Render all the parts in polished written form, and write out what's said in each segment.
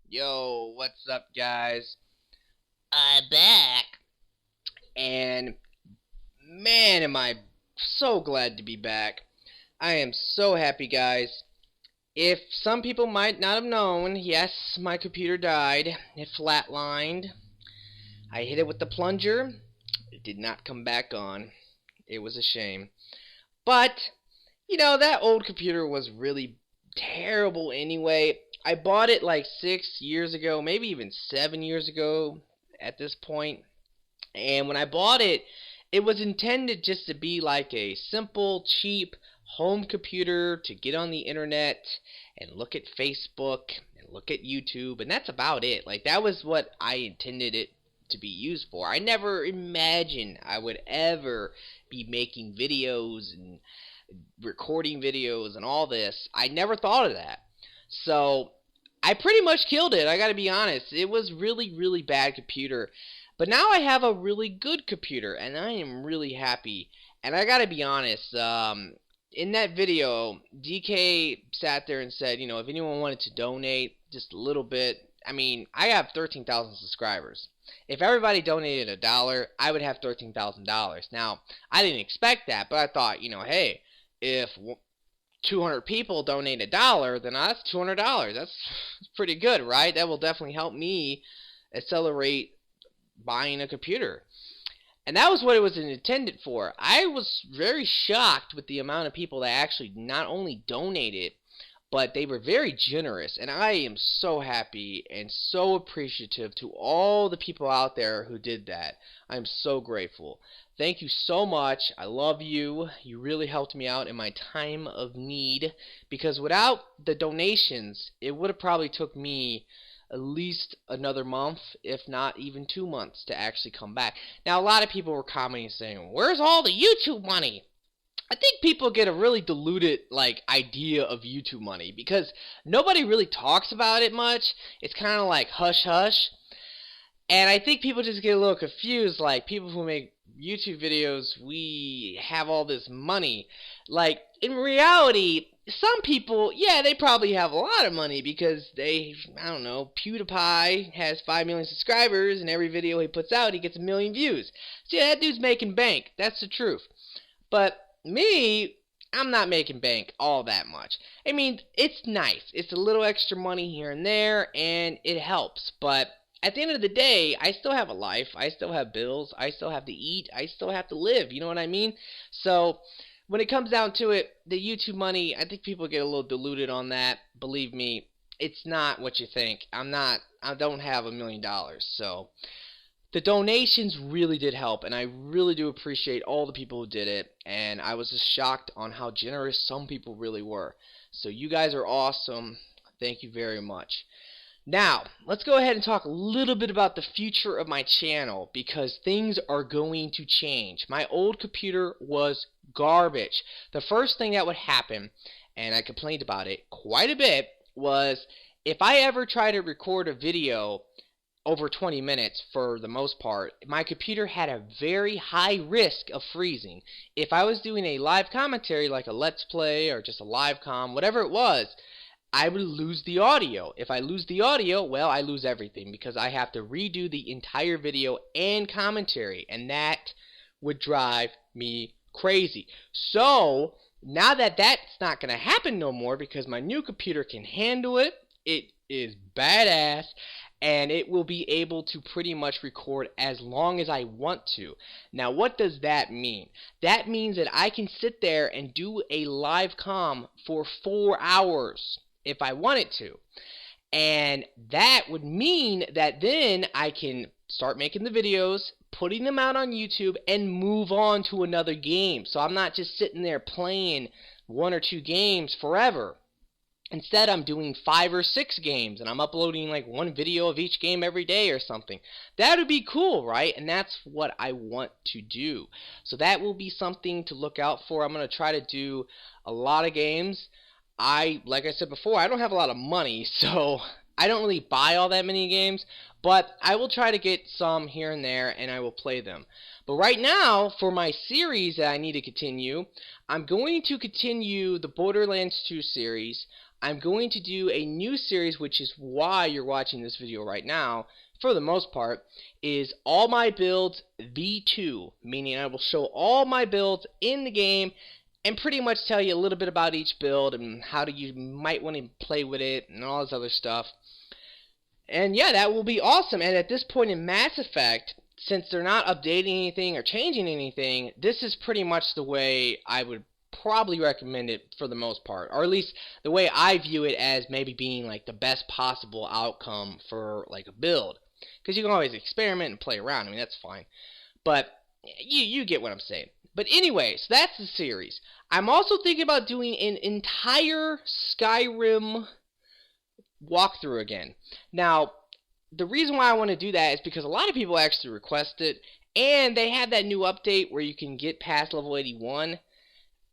Yo, what's up, guys? I'm back. And man, am I so glad to be back. I am so happy, guys. If some people might not have known, yes, my computer died. It flatlined. I hit it with the plunger. It did not come back on. It was a shame. But, that old computer was really terrible anyway. I bought it like 6 years ago, maybe even 7 years ago at this point. And when I bought it, it was intended just to be like a simple, cheap home computer to get on the internet and look at Facebook and look at YouTube, and that's about it. Like, that was what I intended it to be used for. I never imagined I would ever be making videos and recording videos and all this. I never thought of that. So, I pretty much killed it. I gotta be honest. It was really, really bad computer. But now I have a really good computer, and I am really happy. And I gotta be honest, in that video, DK sat there and said, if anyone wanted to donate just a little bit, I mean, I have 13,000 subscribers. If everybody donated $1, I would have $13,000. Now, I didn't expect that, but I thought, hey, if 200 people donate $1, then that's $200. That's pretty good, right? That will definitely help me accelerate buying a computer. And that was what it was intended for. I was very shocked with the amount of people that actually not only donated, but they were very generous. And I am so happy and so appreciative to all the people out there who did that. I'm so grateful. Thank you so much. I love you. You really helped me out in my time of need, because without the donations, it would have probably took me at least another month, if not even 2 months, to actually come back. Now, a lot of people were commenting saying, "Where's all the YouTube money?" I think people get a really diluted idea of YouTube money because nobody really talks about it much. It's kind of like hush hush. And I think people just get a little confused, like people who make YouTube videos, we have all this money. Like, in reality, some people, yeah, they probably have a lot of money because I don't know, PewDiePie has 5 million subscribers and every video he puts out, he gets 1 million views. So yeah, that dude's making bank. That's the truth. But me, I'm not making bank all that much. I mean, it's nice. It's a little extra money here and there, and it helps. But at the end of the day, I still have a life. I still have bills. I still have to eat. I still have to live. You know what I mean? So when it comes down to it, the YouTube money, I think people get a little diluted on that. Believe me, it's not what you think. I don't have $1 million. So the donations really did help, and I really do appreciate all the people who did it, and I was just shocked on how generous some people really were. So you guys are awesome. Thank you very much. Now, let's go ahead and talk a little bit about the future of my channel, because things are going to change. My old computer was garbage. The first thing that would happen, and I complained about it quite a bit, was if I ever try to record a video over 20 minutes, for the most part, my computer had a very high risk of freezing. If I was doing a live commentary like a Let's Play or just a live com, whatever it was, I would lose the audio. If I lose the audio, well, I lose everything because I have to redo the entire video and commentary, and that would drive me crazy. So, now that that's not going to happen no more because my new computer can handle it, it is badass, and it will be able to pretty much record as long as I want to. Now, what does that mean? That means that I can sit there and do a live com for 4 hours if I wanted to. And that would mean that then I can start making the videos, putting them out on YouTube, and move on to another game. So I'm not just sitting there playing 1 or 2 games forever. Instead, I'm doing 5 or 6 games, and I'm uploading like 1 video of each game every day or something. That would be cool, right? And that's what I want to do. So that will be something to look out for. I'm going to try to do a lot of games. Like I said before, I don't have a lot of money, so I don't really buy all that many games, but I will try to get some here and there, and I will play them. But right now, for my series that I need to continue, I'm going to continue the Borderlands 2 series. I'm going to do a new series, which is why you're watching this video right now, for the most part, is all my builds V2, meaning I will show all my builds in the game and pretty much tell you a little bit about each build and how you might want to play with it and all this other stuff. And yeah, that will be awesome. And at this point in Mass Effect, since they're not updating anything or changing anything, this is pretty much the way I would probably recommend it for the most part, or at least the way I view it as maybe being like the best possible outcome for like a build, because you can always experiment and play around. I mean, that's fine, but you get what I'm saying. But anyway, so that's the series. I'm also thinking about doing an entire Skyrim walkthrough again. Now, the reason why I want to do that is because a lot of people actually request it, and they have that new update where you can get past level 81.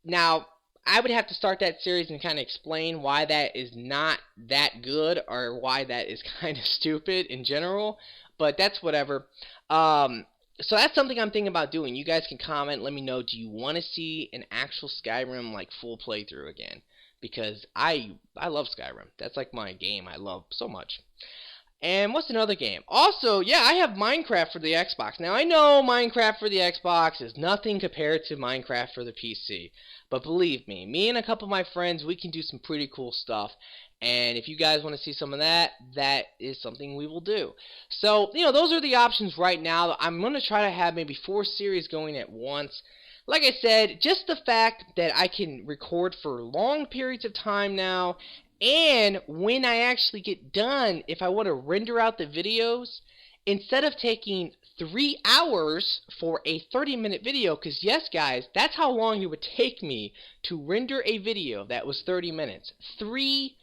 Now, I would have to start that series and kind of explain why that is not that good, or why that is kind of stupid in general, but that's whatever. So that's something I'm thinking about doing. You guys can comment, let me know, do you want to see an actual Skyrim, like, full playthrough again? Because I love Skyrim. That's like my game I love so much. And what's another game? Also, yeah, I have Minecraft for the Xbox. Now, I know Minecraft for the Xbox is nothing compared to Minecraft for the PC. But believe me, me and a couple of my friends, we can do some pretty cool stuff. And if you guys want to see some of that, that is something we will do. So, you know, those are the options right now. I'm going to try to have maybe 4 series going at once. Like I said, just the fact that I can record for long periods of time now, and when I actually get done, if I want to render out the videos, instead of taking 3 hours for a 30-minute video, because yes guys, that's how long it would take me to render a video that was 30 minutes. 3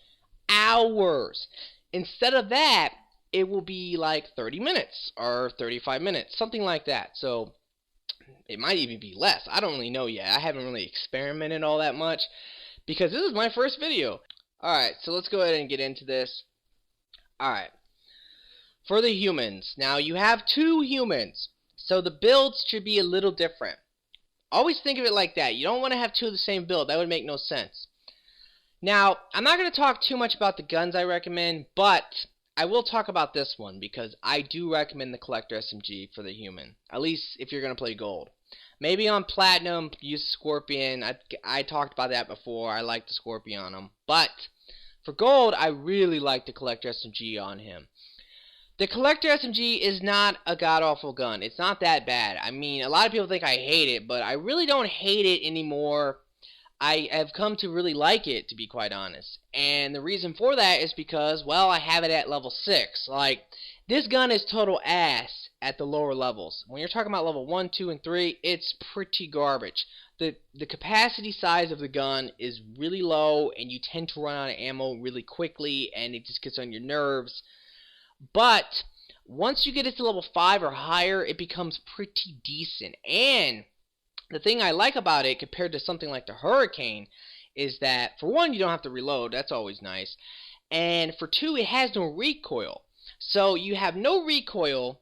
hours. Instead of that, it will be like 30 minutes or 35 minutes, something like that. So it might even be less. I don't really know yet. I haven't really experimented all that much because this is my first video. Alright, so let's go ahead and get into this. Alright. For the humans. Now, you have 2 humans, so the builds should be a little different. Always think of it like that. You don't want to have 2 of the same build. That would make no sense. Now, I'm not going to talk too much about the guns I recommend, but I will talk about this one because I do recommend the Collector SMG for the human. At least if you're going to play gold. Maybe on Platinum, use Scorpion. I talked about that before. I like the Scorpion on him. But for gold, I really like the Collector SMG on him. The Collector SMG is not a god-awful gun. It's not that bad. I mean, a lot of people think I hate it, but I really don't hate it anymore. I have come to really like it, to be quite honest. And the reason for that is because, well, I have it at level 6. Like, this gun is total ass at the lower levels. When you're talking about level 1, 2, and 3, it's pretty garbage. The capacity size of the gun is really low, and you tend to run out of ammo really quickly, and it just gets on your nerves. But once you get it to level 5 or higher, it becomes pretty decent. And the thing I like about it compared to something like the Hurricane is that, for one, you don't have to reload. That's always nice. And for 2, it has no recoil. So you have no recoil,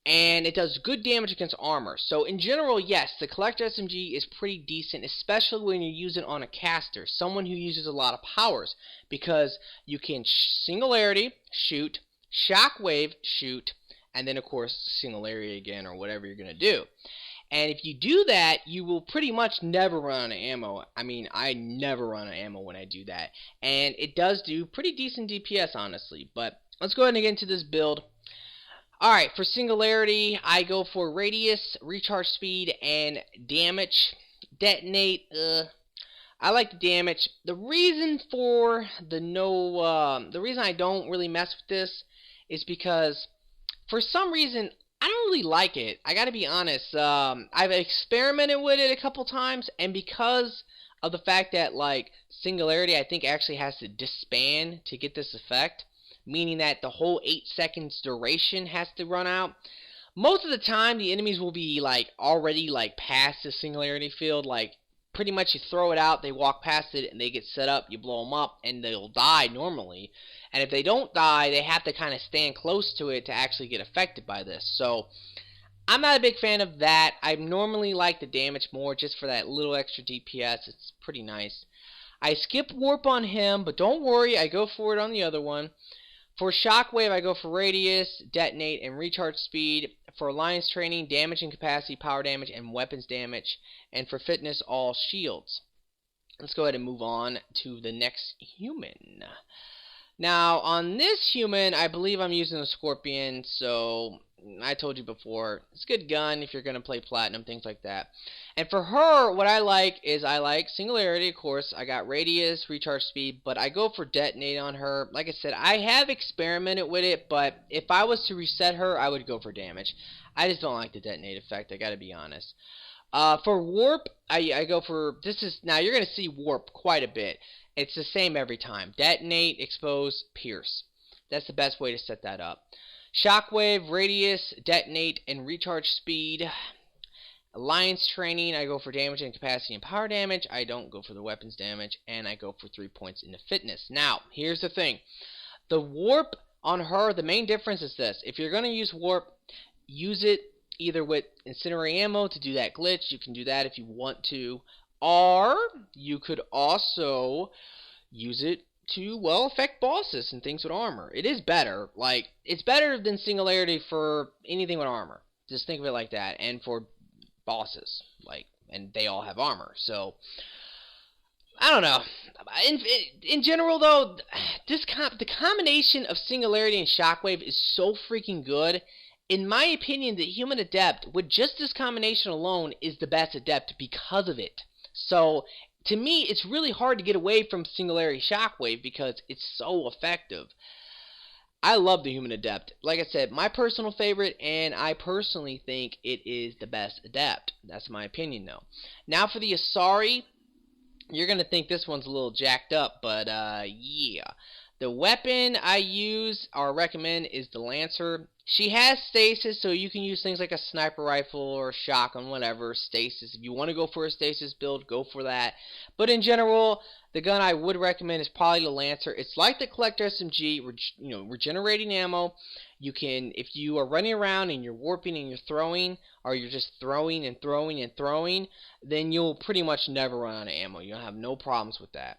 and it does good damage against armor. So in general, yes, the Collector SMG is pretty decent, especially when you use it on a caster, someone who uses a lot of powers, because you can singularity, shoot, shockwave, shoot, and then of course singularity again, or whatever you're going to do. And if you do that, you will pretty much never run out of ammo. I mean, I never run out of ammo when I do that. And it does do pretty decent DPS, honestly. But let's go ahead and get into this build. Alright, for singularity, I go for radius, recharge speed, and damage. Detonate, I like the damage. The reason for the reason I don't really mess with this is because, for some reason, I don't really like it. I gotta be honest. I've experimented with it a couple times, and because of the fact that, like, singularity, I think, actually has to disband to get this effect, meaning that the whole 8 seconds duration has to run out. Most of the time, the enemies will be, like, already, like, past the singularity field. Like, pretty much you throw it out, they walk past it, and they get set up, you blow them up, and they'll die normally. And if they don't die, they have to kind of stand close to it to actually get affected by this. So, I'm not a big fan of that. I normally like the damage more just for that little extra DPS. It's pretty nice. I skip warp on him, but don't worry, I go for it on the other one. For shockwave, I go for radius, detonate, and recharge speed. For alliance training, damage and capacity, power damage, and weapons damage. And for fitness, all shields. Let's go ahead and move on to the next human. Now, on this human, I believe I'm using a Scorpion, so I told you before, it's a good gun if you're going to play Platinum, things like that. And for her, what I like is I like Singularity, of course. I got Radius, Recharge Speed, but I go for Detonate on her. Like I said, I have experimented with it, but if I was to reset her, I would go for damage. I just don't like the Detonate effect, I gotta be honest. For Warp, I go for, now you're going to see Warp quite a bit. It's the same every time. Detonate, expose, pierce. That's the best way to set that up. Shockwave, radius, detonate, and recharge speed. Alliance training, I go for damage and capacity and power damage. I don't go for the weapons damage, and I go for 3 points into fitness. Now, here's the thing. The warp on her, the main difference is this. If you're going to use warp, use it either with incendiary ammo to do that glitch. You can do that if you want to. Or you could also use it to, well, affect bosses and things with armor. It is better. Like, it's better than Singularity for anything with armor. Just think of it like that. And for bosses. Like, and they all have armor. So, I don't know. In general, though, the combination of Singularity and Shockwave is so freaking good. In my opinion, the human Adept, with just this combination alone, is the best Adept because of it. So, to me, it's really hard to get away from Singularity Shockwave because it's so effective. I love the human Adept. Like I said, my personal favorite, and I personally think it is the best Adept. That's my opinion, though. Now for the Asari, you're going to think this one's a little jacked up, but yeah. The weapon I use or recommend is the Lancer. She has stasis, so you can use things like a sniper rifle or a shotgun, whatever, stasis. If you want to go for a stasis build, go for that. But in general, the gun I would recommend is probably the Lancer. It's like the Collector SMG, regenerating ammo. You can, if you are running around and you're warping and you're throwing, or you're just throwing and throwing and throwing, then you'll pretty much never run out of ammo. You'll have no problems with that.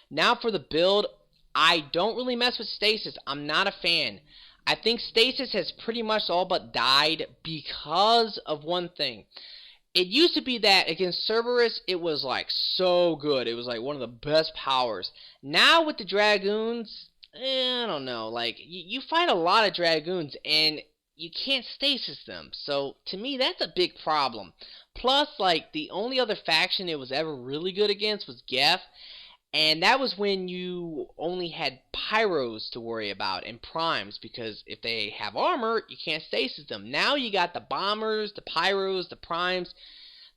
Now for the build, I don't really mess with stasis. I'm not a fan. I think stasis has pretty much all but died because of one thing. It used to be that against Cerberus, it was like so good. It was like one of the best powers. Now with the Dragoons, I don't know. Like, you fight a lot of Dragoons and you can't stasis them. So to me, that's a big problem. Plus, like, the only other faction it was ever really good against was Geth. And that was when you only had pyros to worry about and primes, because if they have armor, you can't stasis them. Now you got the bombers, the pyros, the primes.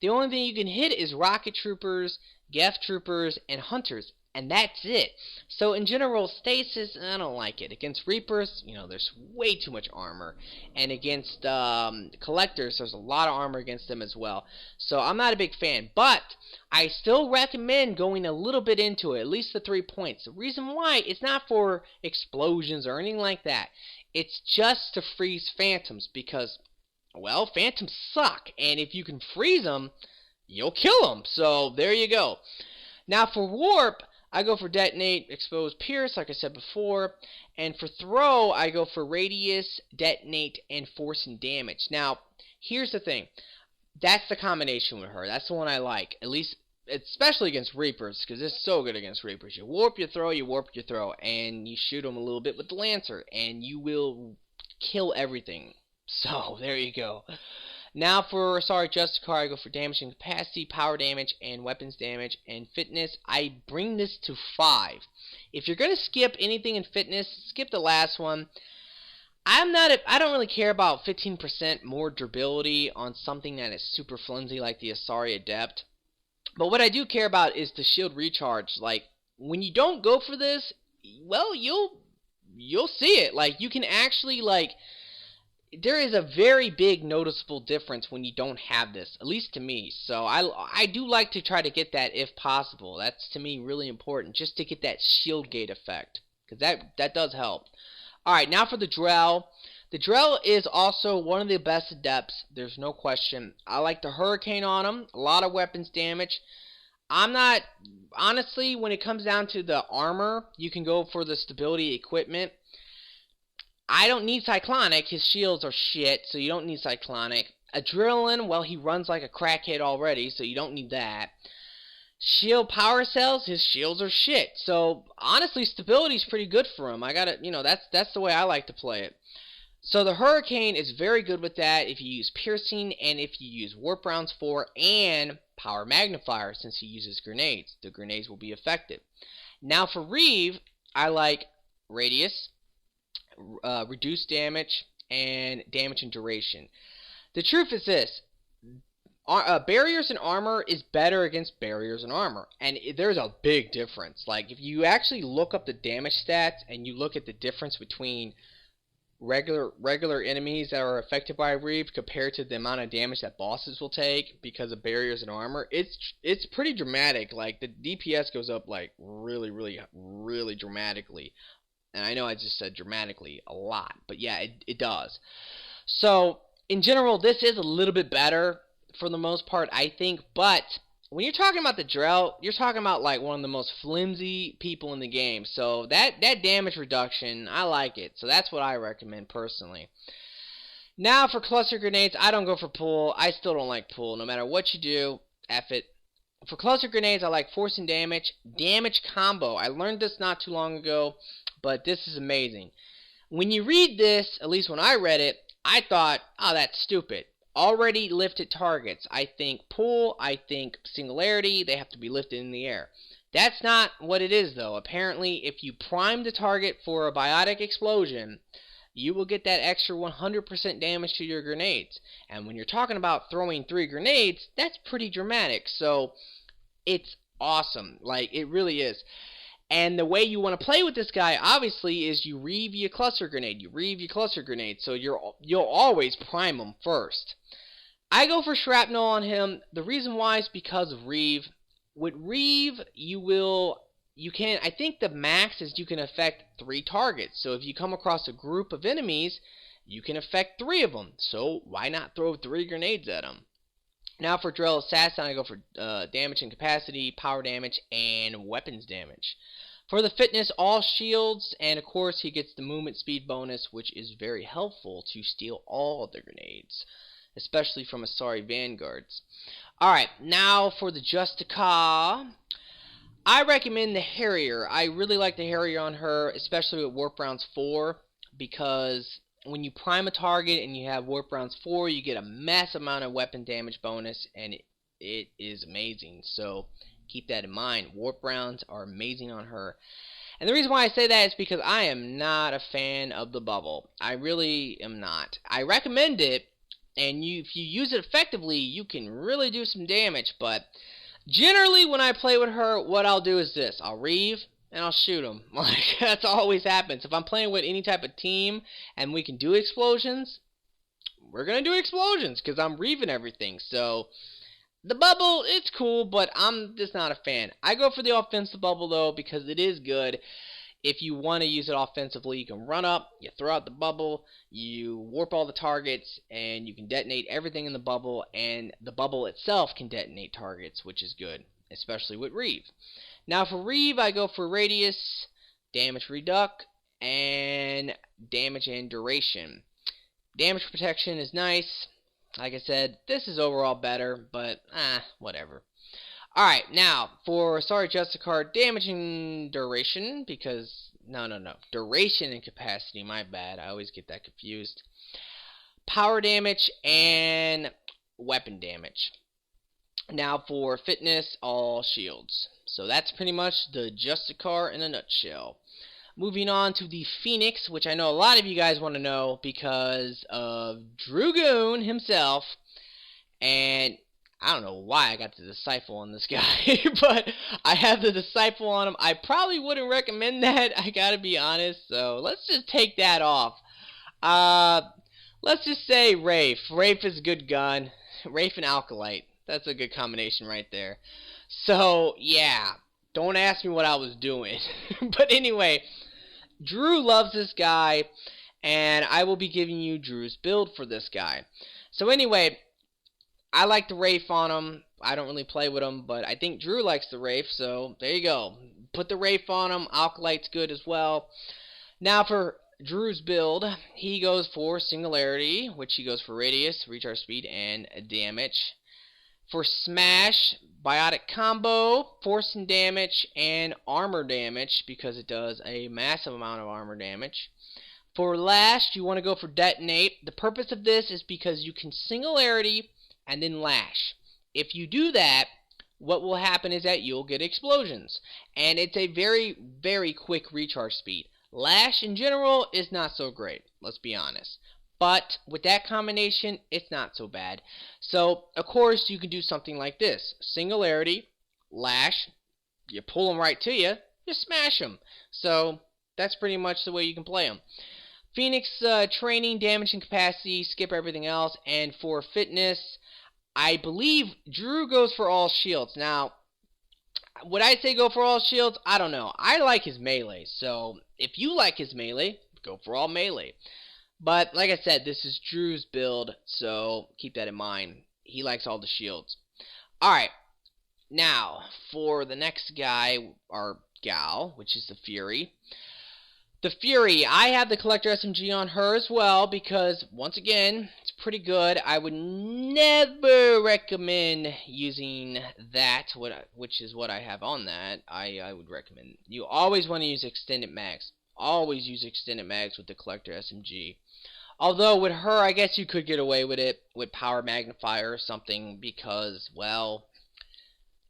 The only thing you can hit is rocket troopers, Geth troopers, and hunters. And that's it. So in general, stasis, I don't like it. Against Reapers, there's way too much armor. And against Collectors, there's a lot of armor against them as well. So I'm not a big fan. But I still recommend going a little bit into it, at least the 3 points. The reason why, it's not for explosions or anything like that. It's just to freeze phantoms because, well, phantoms suck. And if you can freeze them, you'll kill them. So there you go. Now for warp, I go for detonate, expose, pierce, like I said before. And for throw, I go for radius, detonate, and force and damage. Now, here's the thing. That's the combination with her. That's the one I like. At least, especially against Reapers, because it's so good against Reapers. You warp, you throw, you warp, you throw. And you shoot them a little bit with the Lancer. And you will kill everything. So, there you go. Now for Justicar, I go for damage and capacity, power damage, and weapons damage, and fitness. I bring this to 5. If you're going to skip anything in fitness, skip the last one. I don't really care about 15% more durability on something that is super flimsy like the Asari Adept. But what I do care about is the shield recharge. Like, when you don't go for this, well, you'll see it. Like, you can actually, like, there is a very big noticeable difference when you don't have this, at least to me. So I do like to try to get that if possible. That's to me really important, just to get that shield gate effect, because that does help. Alright, now for the Drell. The Drell is also one of the best Adepts, there's no question. I like the Hurricane on him, a lot of weapons damage. I'm not, honestly, when it comes down to the armor, you can go for the stability equipment. I don't need Cyclonic. His shields are shit, so you don't need Cyclonic. Adrenaline, well, he runs like a crackhead already, so you don't need that. Shield power cells, his shields are shit. So honestly, stability's pretty good for him. I gotta, that's the way I like to play it. So the Hurricane is very good with that if you use Piercing and if you use Warp Rounds 4 and Power Magnifier since he uses grenades. The grenades will be effective. Now for Reeve, I like Radius, Reduced Damage, and Damage and Duration. The truth is this. Barriers and armor is better against barriers and armor, and there's a big difference. Like, if you actually look up the damage stats and you look at the difference between regular enemies that are affected by Reeve compared to the amount of damage that bosses will take because of barriers and armor, it's pretty dramatic. Like, the DPS goes up like really dramatically, and I know I just said dramatically a lot, but yeah, it does. So in general, this is a little bit better for the most part, I think, but when you're talking about the Drell, you're talking about like one of the most flimsy people in the game. So that damage reduction, I like it. So that's what I recommend personally. Now for cluster grenades, I don't go for pull. I still don't like pull. No matter what you do, F it. For cluster grenades, I like forcing damage. Damage combo. I learned this not too long ago, but this is amazing. When you read this, at least when I read it, I thought, oh, that's stupid. Already lifted targets. I think pull, I think singularity, they have to be lifted in the air. That's not what it is though. Apparently, if you prime the target for a biotic explosion, you will get that extra 100% damage to your grenades. And when you're talking about throwing 3 grenades, that's pretty dramatic. So, it's awesome. Like, it really is. And the way you want to play with this guy, obviously, is you reeve your cluster grenade. You reeve your cluster grenade, so you'll always prime him first. I go for shrapnel on him. The reason why is because of Reeve. With Reeve, I think the max is you can affect 3 targets. So if you come across a group of enemies, you can affect 3 of them. So why not throw 3 grenades at them? Now for Drell Assassin, I go for damage and capacity, power damage, and weapons damage. For the fitness, all shields, and of course he gets the movement speed bonus, which is very helpful to steal all of the grenades, especially from Asari Vanguards. Alright, now for the Justica. I recommend the Harrier. I really like the Harrier on her, especially with Warp Rounds 4, because when you prime a target and you have Warp Rounds 4, you get a massive amount of weapon damage bonus, and it is amazing. So keep that in mind. Warp Rounds are amazing on her. And the reason why I say that is because I am not a fan of the bubble. I really am not. I recommend it, and if you use it effectively, you can really do some damage, but generally when I play with her, what I'll do is this. I'll reeve, and I'll shoot them. Like, that's always happens. If I'm playing with any type of team and we can do explosions, we're going to do explosions because I'm reeving everything. So, the bubble, it's cool, but I'm just not a fan. I go for the offensive bubble, though, because it is good. If you want to use it offensively, you can run up, you throw out the bubble, you warp all the targets, and you can detonate everything in the bubble, and the bubble itself can detonate targets, which is good, especially with Reeve. Now for Reeve, I go for Radius, Damage Reduc, and Damage and Duration. Damage Protection is nice. Like I said, this is overall better, but, whatever. Alright, now, for Justicar, Damage and Duration, because, no, Duration and Capacity, my bad, I always get that confused. Power Damage and Weapon Damage. Now for Fitness, all shields. So that's pretty much the Justicar in a nutshell. Moving on to the Phoenix, which I know a lot of you guys want to know because of Dragoon himself. And I don't know why I got the Disciple on this guy, but I have the Disciple on him. I probably wouldn't recommend that, I gotta be honest, so let's just take that off. Let's just say Wraith. Wraith is a good gun. Wraith and Alkalite. That's a good combination right there. So, yeah. Don't ask me what I was doing. But anyway, Drew loves this guy, and I will be giving you Drew's build for this guy. So anyway, I like the Wraith on him. I don't really play with him, but I think Drew likes the Wraith, so there you go. Put the Wraith on him. Alkalite's good as well. Now for Drew's build, he goes for Singularity, which he goes for Radius, Recharge Speed, and Damage. For Smash, Biotic Combo, Force and Damage, and Armor Damage, because it does a massive amount of armor damage. For Lash, you want to go for Detonate. The purpose of this is because you can Singularity and then Lash. If you do that, what will happen is that you'll get explosions. And it's a very, very quick recharge speed. Lash in general is not so great, let's be honest. But with that combination, it's not so bad. So, of course, you can do something like this. Singularity, Lash, you pull them right to you, you smash them. So, that's pretty much the way you can play them. Phoenix, training, damage, and capacity, skip everything else. And for fitness, I believe Drew goes for all shields. Now, would I say go for all shields? I don't know. I like his melee. So, if you like his melee, go for all melee. But, like I said, this is Drew's build, so keep that in mind. He likes all the shields. Alright, now, for the next guy, or gal, which is the Fury. The Fury, I have the Collector SMG on her as well, because, once again, it's pretty good. I would never recommend using that, which is what I have on that. I would recommend. You always want to use Extended Mags. Always use Extended Mags with the Collector SMG. Although with her, I guess you could get away with it with Power Magnifier or something because, well,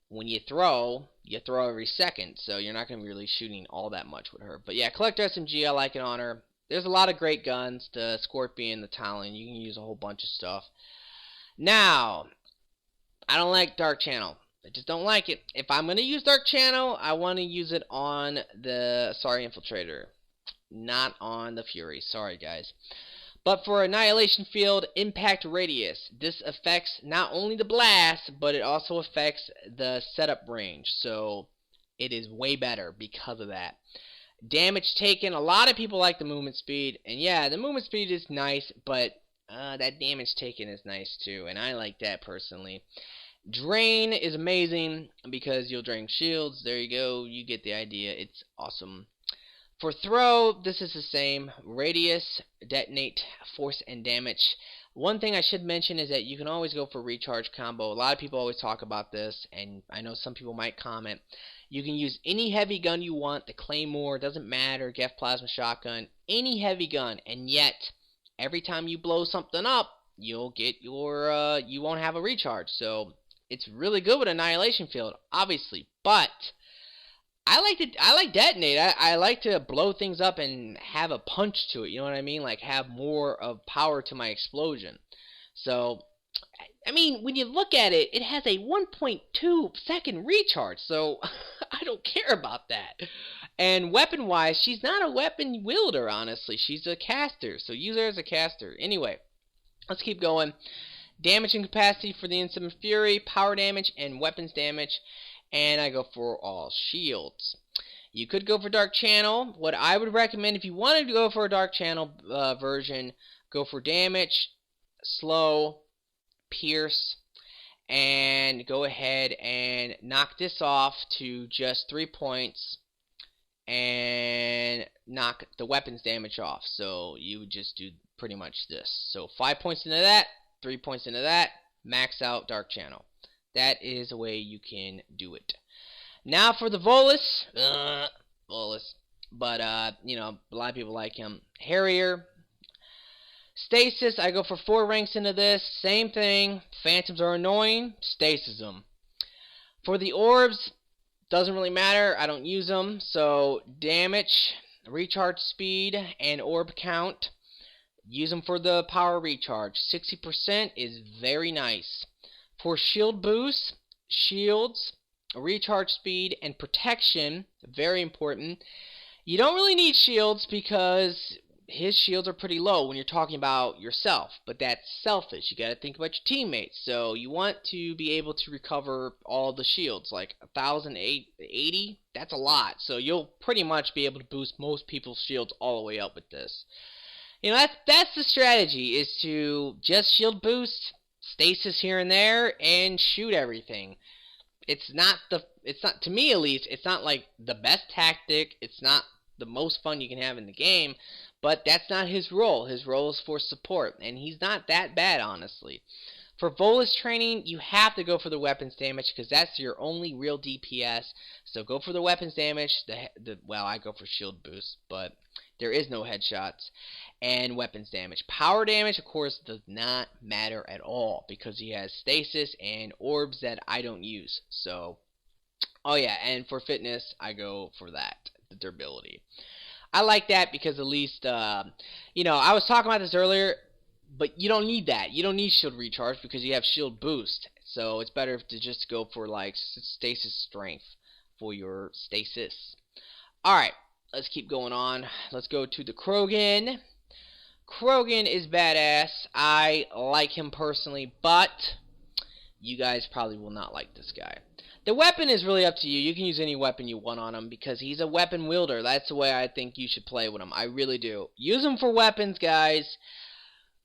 when you throw every second, so you're not going to be really shooting all that much with her. But yeah, Collector SMG, I like it on her. There's a lot of great guns, the Scorpion, the Talon, you can use a whole bunch of stuff. Now, I don't like Dark Channel. I just don't like it. If I'm going to use Dark Channel, I want to use it on the Infiltrator, not on the Fury. Sorry, guys. But for Annihilation Field, Impact Radius. This affects not only the blast, but it also affects the setup range. So it is way better because of that. Damage taken. A lot of people like the movement speed. And yeah, the movement speed is nice, but that damage taken is nice too. And I like that personally. Drain is amazing because you'll drain shields. There you go. You get the idea. It's awesome. For throw, this is the same. Radius, detonate, force, and damage. One thing I should mention is that you can always go for recharge combo. A lot of people always talk about this, and I know some people might comment. You can use any heavy gun you want. The Claymore, doesn't matter. Gef Plasma Shotgun, any heavy gun, and yet every time you blow something up, you'll get your you won't have a recharge. So it's really good with Annihilation Field, obviously, but I like detonate. I like to blow things up and have a punch to it. You know what I mean? Like have more of power to my explosion. So, I mean, when you look at it, it has a 1.2 second recharge. So I don't care about that. And weapon-wise, she's not a weapon wielder. Honestly, she's a caster. So use her as a caster. Anyway, let's keep going. Damage and capacity for the Instant Fury, power damage, and weapons damage. And I go for all shields. You could go for Dark Channel. What I would recommend if you wanted to go for a Dark Channel version, go for damage, slow, pierce, and go ahead and knock this off to just 3 points and knock the weapons damage off. So you would just do pretty much this. So 5 points into that, 3 points into that, max out Dark Channel. That is a way you can do it. Now for the Volus. But, you know, a lot of people like him. Harrier. Stasis, I go for 4 ranks into this. Same thing. Phantoms are annoying. Stasis them. For the orbs, doesn't really matter. I don't use them. So, damage, recharge speed, and orb count. Use them for the power recharge. 60% is very nice. For shield boost, shields, recharge speed, and protection, very important. You don't really need shields because his shields are pretty low when you're talking about yourself, but that's selfish. You got to think about your teammates. So you want to be able to recover all the shields, like 1,080. That's a lot. So you'll pretty much be able to boost most people's shields all the way up with this. You know, that's the strategy, is to just shield boost, stasis here and there and shoot everything. It's not to me at least, it's not like the best tactic, it's not the most fun you can have in the game, but that's not his role. His role is for support, and he's not that bad, honestly. For Volus training, you have to go for the weapons damage because that's your only real DPS. So go for the weapons damage. Well, I go for shield boost, but there is no headshots. And weapons damage. Power damage, of course, does not matter at all because he has stasis and orbs that I don't use. So, oh yeah, and for fitness, I go for that, the durability. I like that because at least, you know, I was talking about this earlier, but you don't need that. You don't need shield recharge because you have shield boost. So it's better to just go for like stasis strength for your stasis. Alright, let's keep going on. Let's go to the Krogan. Krogan is badass. I like him personally, but you guys probably will not like this guy. The weapon is really up to you. You can use any weapon you want on him because he's a weapon wielder. That's the way I think you should play with him. I really do. Use him for weapons, guys.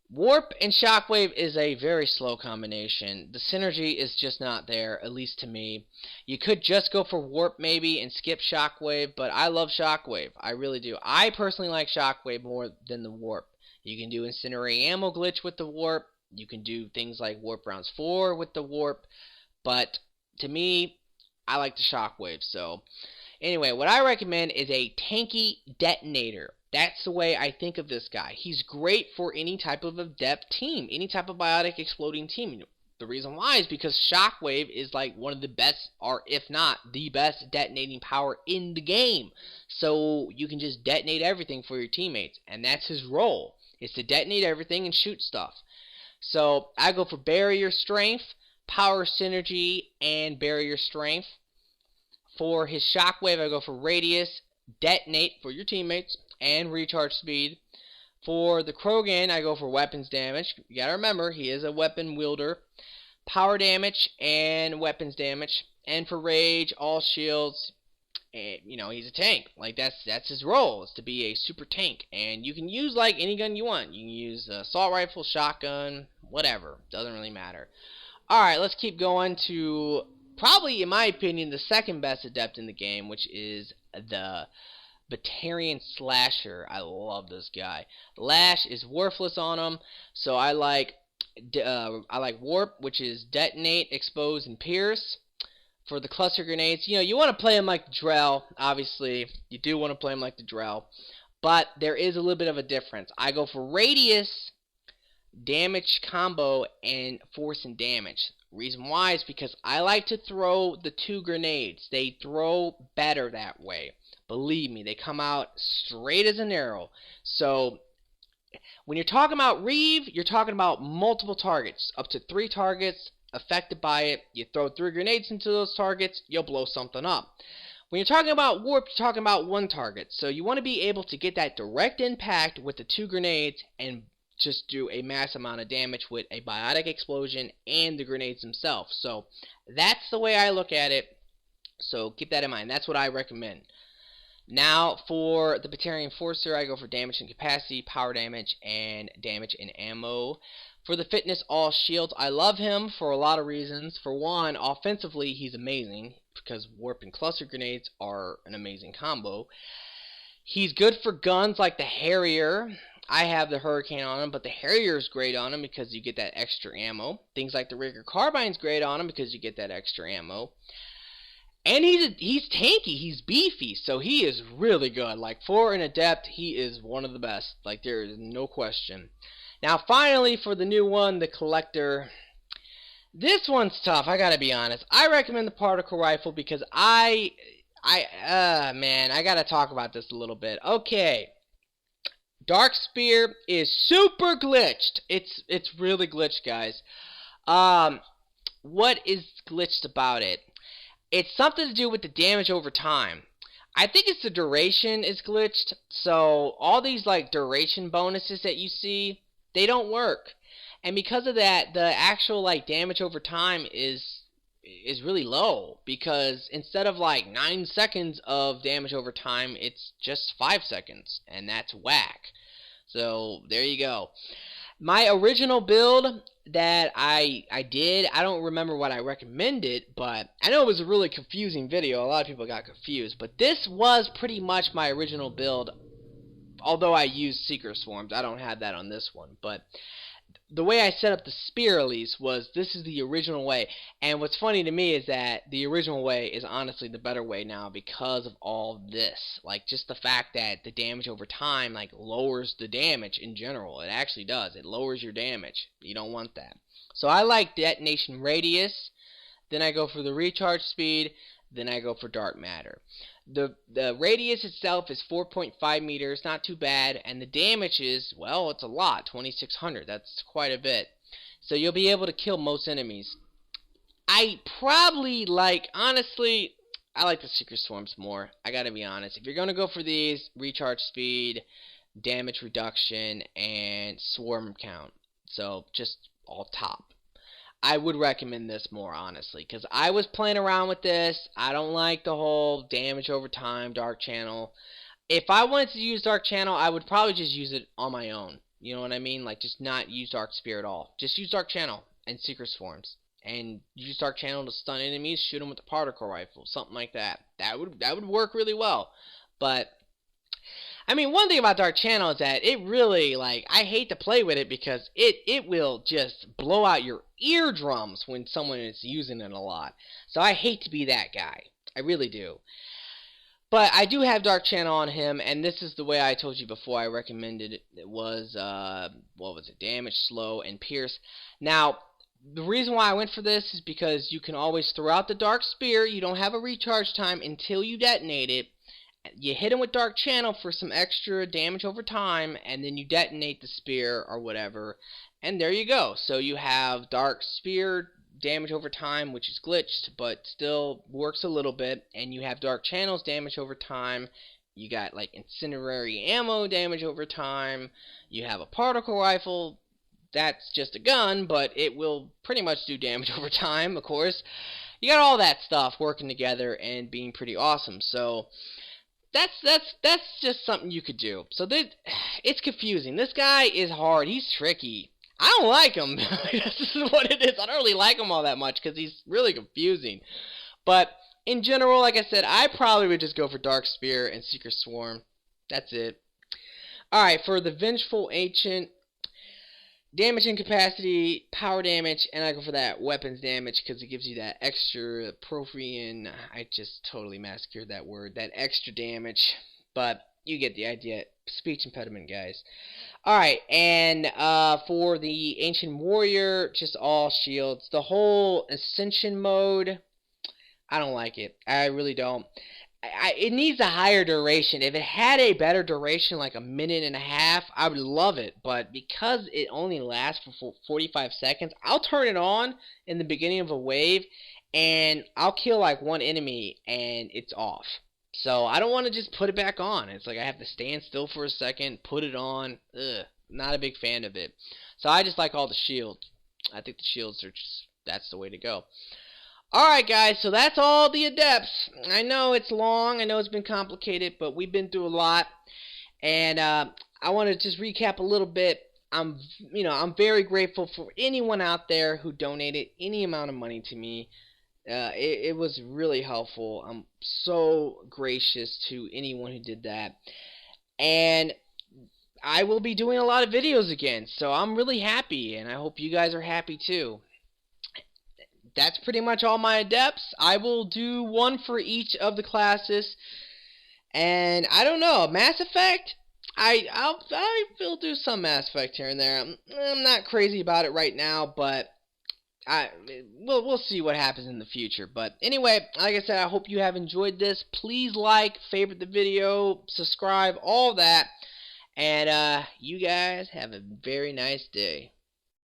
Warp and Shockwave is a very slow combination. The synergy is just not there, at least to me. You could just go for Warp maybe and skip Shockwave, but I love Shockwave. I really do. I personally like Shockwave more than the Warp. You can do Incinerate Ammo glitch with the Warp. You can do things like Warp Rounds 4 with the Warp. But to me, I like the Shockwave. So anyway, what I recommend is a tanky detonator. That's the way I think of this guy. He's great for any type of Adept team, any type of biotic exploding team. The reason why is because Shockwave is like one of the best, or if not the best, detonating power in the game. So you can just detonate everything for your teammates, and that's his role, is to detonate everything and shoot stuff. So I go for barrier strength, power synergy, and barrier strength. For his Shockwave, I go for radius, detonate for your teammates, and recharge speed. For the Krogan, I go for weapons damage. You gotta remember, he is a weapon wielder. Power damage and weapons damage. And for rage, all shields. And, you know, he's a tank. Like, that's his role, is to be a super tank. And you can use, like, any gun you want. You can use assault rifle, shotgun, whatever. Doesn't really matter. Alright, let's keep going to, probably, in my opinion, the second best Adept in the game, which is the Batarian Slasher. I love this guy. Lash is worthless on him, so I like Warp, which is detonate, expose, and pierce. For the cluster grenades, you know, you want to play him like the Drell. Obviously, you do want to play him like the Drell, but there is a little bit of a difference. I go for radius, damage combo, and force and damage. Reason why is because I like to throw the two grenades. They throw better that way. Believe me, they come out straight as an arrow. So when you're talking about Reeve, you're talking about multiple targets, up to 3 targets affected by it. You throw 3 grenades into those targets, you'll blow something up. When you're talking about Warp, you're talking about 1 target. So you want to be able to get that direct impact with the 2 grenades and just do a mass amount of damage with a biotic explosion and the grenades themselves. So that's the way I look at it. So keep that in mind. That's what I recommend. Now, for the Batarian Forcer, I go for damage and capacity, power damage, and damage and ammo. For the fitness, all shields, I love him for a lot of reasons. For one, offensively, he's amazing, because warp and cluster grenades are an amazing combo. He's good for guns like the Harrier. I have the Hurricane on him, but the Harrier is great on him because you get that extra ammo. Things like the Rigger Carbine's great on him because you get that extra ammo. And he's tanky, he's beefy, so he is really good. Like, for an Adept, he is one of the best. Like, there is no question. Now, finally, for the new one, the Collector. This one's tough, I gotta be honest. I recommend the Particle Rifle because man, I gotta talk about this a little bit. Okay. Dark Spear is super glitched. It's really glitched, guys. What is glitched about it? It's something to do with the damage over time. I think it's the duration is glitched. So all these like duration bonuses that you see, they don't work. And because of that, the actual like damage over time is really low, because instead of like 9 seconds of damage over time, it's just 5 seconds, and that's whack. So there you go. My original build that I did, I don't remember what I recommended, but I know it was a really confusing video. A lot of people got confused, but this was pretty much my original build. Although I used Seeker Swarms, I don't have that on this one, but the way I set up the spear at least was this is the original way. And what's funny to me is that the original way is honestly the better way now because of all this. Like just the fact that the damage over time like lowers the damage in general. It actually does. It lowers your damage. You don't want that. So I like detonation radius. Then I go for the recharge speed. Then I go for dark matter. The radius itself is 4.5 meters, not too bad, and the damage is, well, it's a lot, 2600. That's quite a bit. So you'll be able to kill most enemies. I probably like, honestly, I like the Seeker Swarms more. I gotta be honest. If you're gonna go for these, recharge speed, damage reduction, and swarm count. So just all top. I would recommend this more, honestly, because I was playing around with this. I don't like the whole damage over time, Dark Channel. If I wanted to use Dark Channel, I would probably just use it on my own. You know what I mean? Like, just not use Dark Spear at all. Just use Dark Channel and Seeker Swarms. And use Dark Channel to stun enemies, shoot them with the particle rifle, something like that. That would work really well. But I mean, one thing about Dark Channel is that it really, like, I hate to play with it because it will just blow out your eardrums when someone is using it a lot. So I hate to be that guy. I really do. But I do have Dark Channel on him, and this is the way I told you before I recommended it. It was, what was it? Damage, slow, and pierce. Now, the reason why I went for this is because you can always throw out the Dark Spear. You don't have a recharge time until you detonate it. You hit him with Dark Channel for some extra damage over time, and then you detonate the spear or whatever, and there you go. So you have Dark Spear damage over time, which is glitched, but still works a little bit, and you have Dark Channel's damage over time. You got like incendiary ammo damage over time. You have a particle rifle. That's just a gun, but it will pretty much do damage over time, of course. You got all that stuff working together and being pretty awesome. So that's just something you could do. So it's confusing. This guy is hard. He's tricky. I don't like him. This is what it is. I don't really like him all that much because he's really confusing. But in general, like I said, I probably would just go for Dark Spear and Seeker Swarm. That's it. Alright, for the Vengeful Ancient, damage incapacity, power damage, and I go for that weapons damage because it gives you that extra Profian. I just totally massacred that word. That extra damage, but you get the idea. Speech impediment, guys. Alright, and for the Ancient Warrior, just all shields. The whole Ascension mode, I don't like it. I really don't. It needs a higher duration. If it had a better duration, like a minute and a half, I would love it. But because it only lasts for 45 seconds, I'll turn it on in the beginning of a wave, and I'll kill like one enemy, and it's off. So I don't want to just put it back on. It's like I have to stand still for a second, put it on. Ugh, not a big fan of it. So I just like all the shields. I think the shields are just, that's the way to go. Alright guys, so that's all the Adepts. I know it's long, I know it's been complicated, but we've been through a lot. And I want to just recap a little bit. I'm very grateful for anyone out there who donated any amount of money to me. It was really helpful. I'm so gracious to anyone who did that. And I will be doing a lot of videos again, so I'm really happy, and I hope you guys are happy too. That's pretty much all my Adepts. I will do one for each of the classes. And I don't know, Mass Effect? I will do some Mass Effect here and there. I'm not crazy about it right now, but we'll see what happens in the future. But anyway, like I said, I hope you have enjoyed this. Please like, favorite the video, subscribe, all that. And you guys have a very nice day.